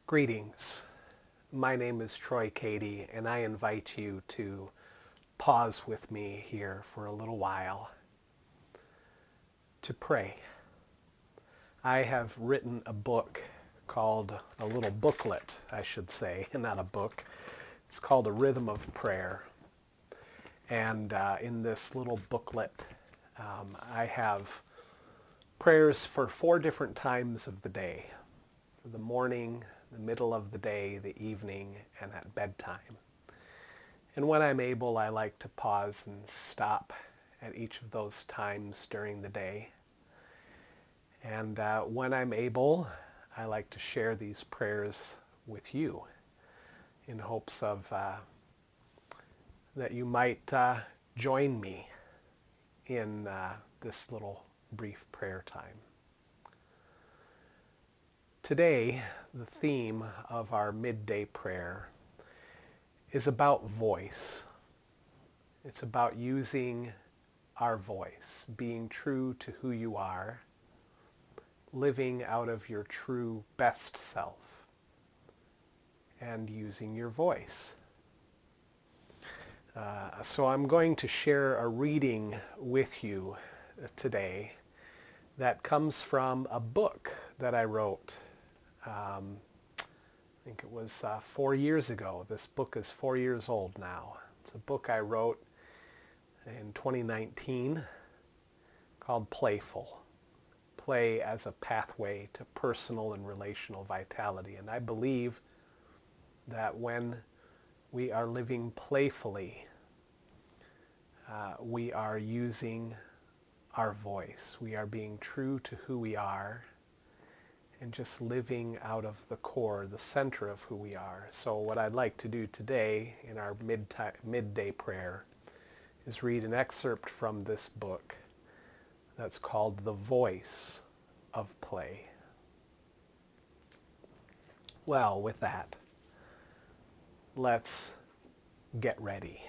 Greetings. My name is Troy Cady, and I invite you to pause with me here for a little while to pray. I have written a book called, a little booklet, I should say, not a book. It's called A Rhythm of Prayer. And in this little booklet, I have prayers for 4 different times of the day: for the morning, the middle of the day, the evening, and at bedtime. And when I'm able, I like to pause and stop at each of those times during the day. And when I'm able, I like to share these prayers with you in hopes of that you might join me in this little brief prayer time. Today, the theme of our midday prayer is about voice. It's about using our voice, being true to who you are, living out of your true best self, and using your voice. So I'm going to share a reading with you today that comes from a book that I wrote. I think it was 4 years ago. This book is 4 years old now. It's a book I wrote in 2019 called PlayFull. Play as a pathway to personal and relational vitality. And I believe that when we are living playfully, we are using our voice. We are being true to who we are and just living out of the core, the center of who we are. So what I'd like to do today in our midday prayer is read an excerpt from this book that's called The Voice of Play. Well, with that, let's get ready.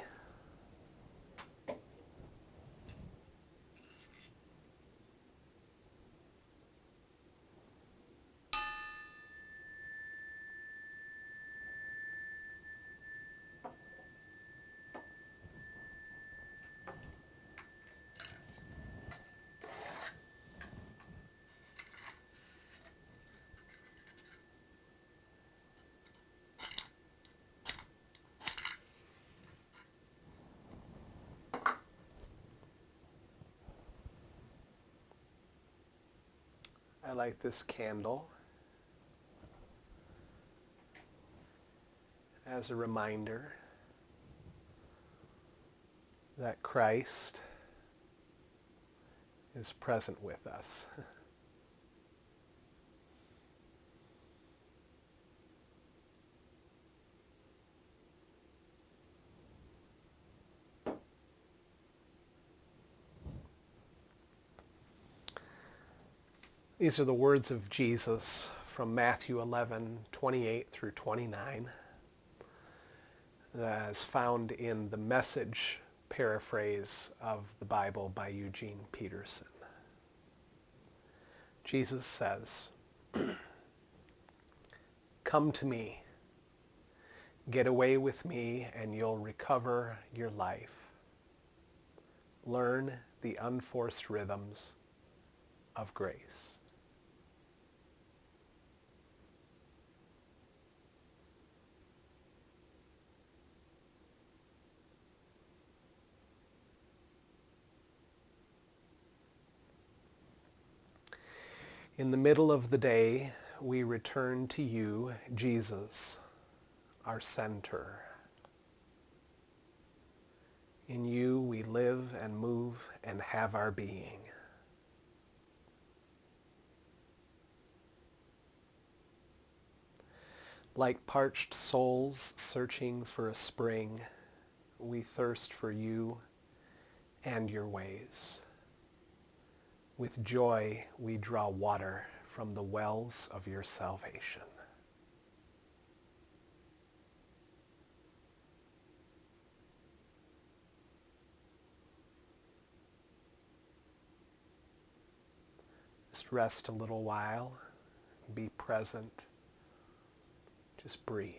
I light this candle as a reminder that Christ is present with us. These are the words of Jesus from Matthew 11:28 through 29, as found in the Message paraphrase of the Bible by Eugene Peterson. Jesus says, "Come to me, get away with me, and you'll recover your life. Learn the unforced rhythms of grace." In the middle of the day, we return to you, Jesus, our center. In you we live and move and have our being. Like parched souls searching for a spring, we thirst for you and your ways. With joy we draw water from the wells of your salvation. Just rest a little while, be present, Just breathe.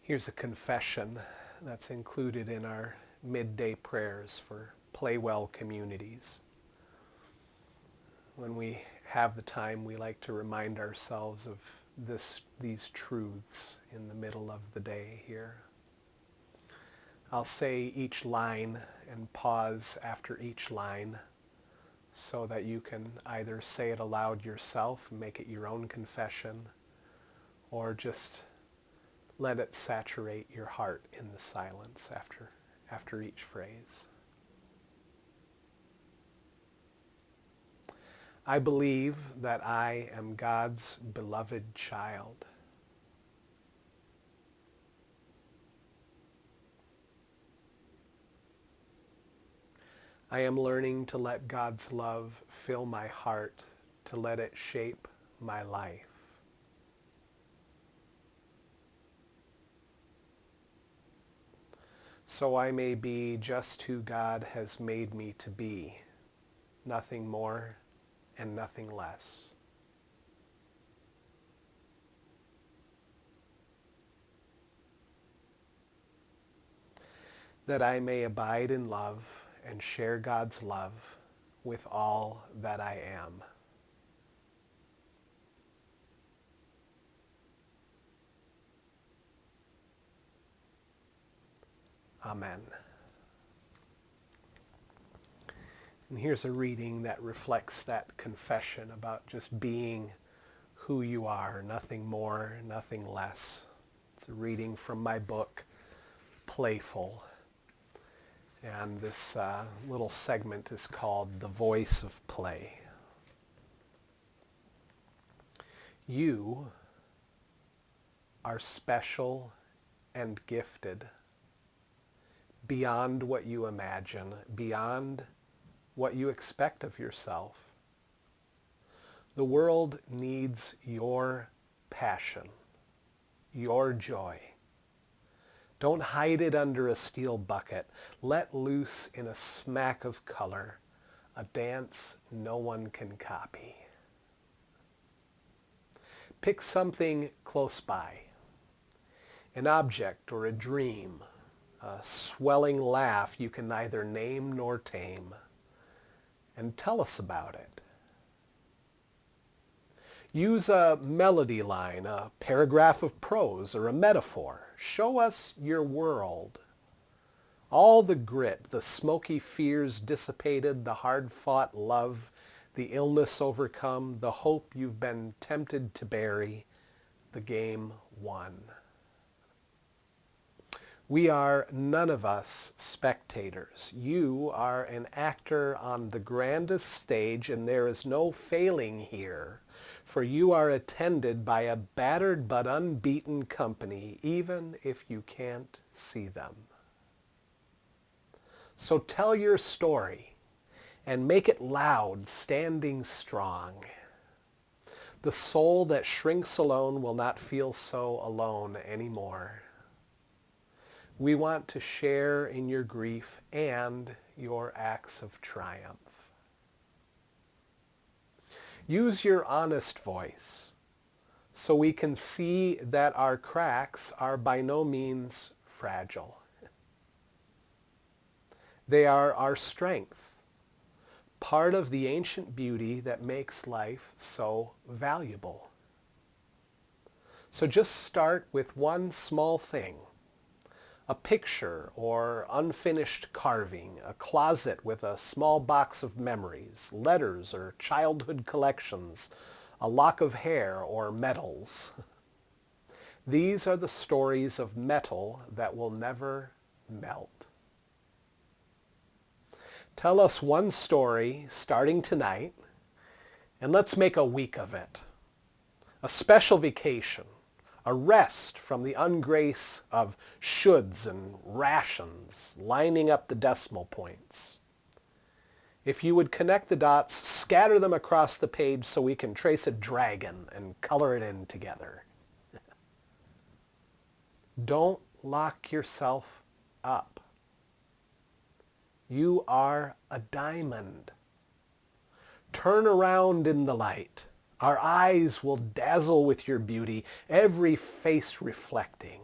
Here's a confession that's included in our midday prayers for PlayWell Communities. When we have the time, we like to remind ourselves of these truths in the middle of the day here. I'll say each line and pause after each line so that you can either say it aloud yourself, make it your own confession, or just let it saturate your heart in the silence after each phrase. I believe that I am God's beloved child. I am learning to let God's love fill my heart, to let it shape my life. So I may be just who God has made me to be, nothing more and nothing less. That I may abide in love and share God's love with all that I am. Amen. And here's a reading that reflects that confession about just being who you are, nothing more, nothing less. It's a reading from my book, PlayFull. And this little segment is called The Voice of Play. You are special and gifted beyond what you imagine, beyond what you expect of yourself. The world needs your passion, your joy. Don't hide it under a steel bucket. Let loose in a smack of color, a dance no one can copy. Pick something close by, an object or a dream, a swelling laugh you can neither name nor tame, and tell us about it. Use a melody line, a paragraph of prose, or a metaphor. Show us your world. All the grit, the smoky fears dissipated, the hard-fought love, the illness overcome, the hope you've been tempted to bury, the game won. We are none of us spectators. You are an actor on the grandest stage, and there is no failing here, for you are attended by a battered but unbeaten company, even if you can't see them. So tell your story and make it loud, standing strong. The soul that shrinks alone will not feel so alone anymore. We want to share in your grief and your acts of triumph. Use your honest voice so we can see that our cracks are by no means fragile. They are our strength, part of the ancient beauty that makes life so valuable. So just start with one small thing. A picture or unfinished carving, a closet with a small box of memories, letters or childhood collections, a lock of hair or medals. These are the stories of metal that will never melt. Tell us one story starting tonight, and let's make a week of it. A special vacation, a rest from the ungrace of shoulds and rations, lining up the decimal points. If you would connect the dots, scatter them across the page so we can trace a dragon and color it in together. Don't lock yourself up. You are a diamond. Turn around in the light. Our eyes will dazzle with your beauty, every face reflecting.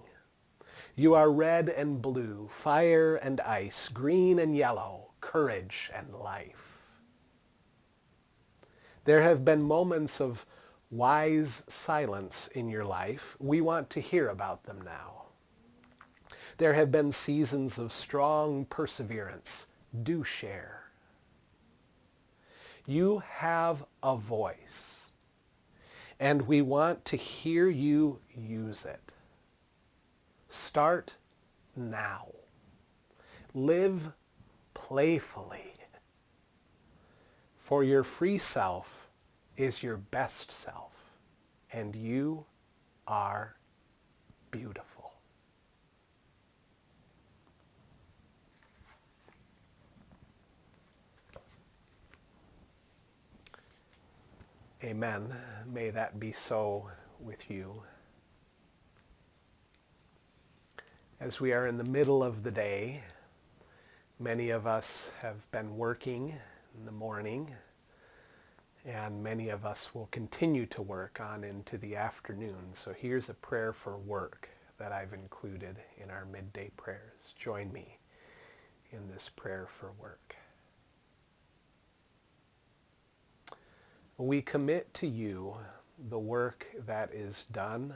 You are red and blue, fire and ice, green and yellow, courage and life. There have been moments of wise silence in your life. We want to hear about them now. There have been seasons of strong perseverance. Do share. You have a voice, and we want to hear you use it. Start now. Live playfully. For your free self is your best self, and you are beautiful. Amen. May that be so with you. As we are in the middle of the day, many of us have been working in the morning, and many of us will continue to work on into the afternoon. So here's a prayer for work that I've included in our midday prayers. Join me in this prayer for work. We commit to you the work that is done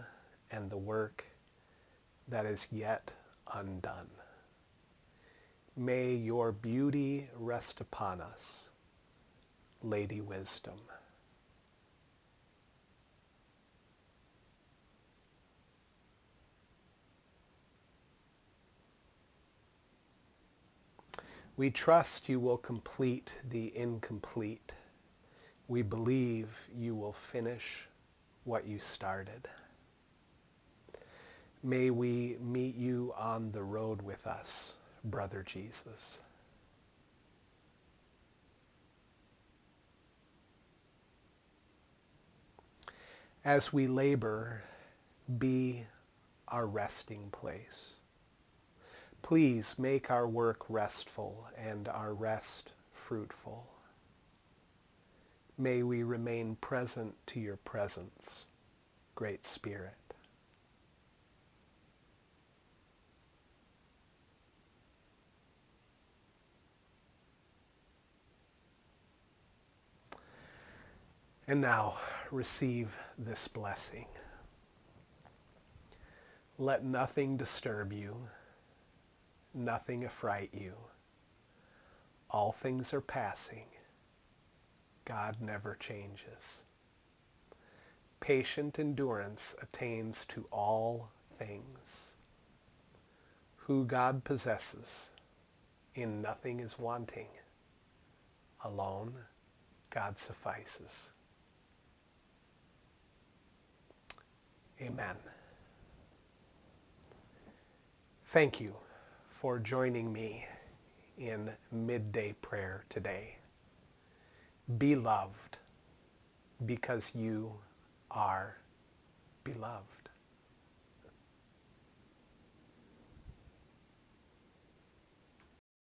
and the work that is yet undone. May your beauty rest upon us, Lady Wisdom. We trust you will complete the incomplete. We believe you will finish what you started. May we meet you on the road with us, Brother Jesus. As we labor, be our resting place. Please make our work restful and our rest fruitful. May we remain present to your presence, Great Spirit. And now, receive this blessing. Let nothing disturb you, nothing affright you. All things are passing. God never changes. Patient endurance attains to all things. Who God possesses, in nothing is wanting. Alone, God suffices. Amen. Thank you for joining me in midday prayer today. Be loved because you are beloved.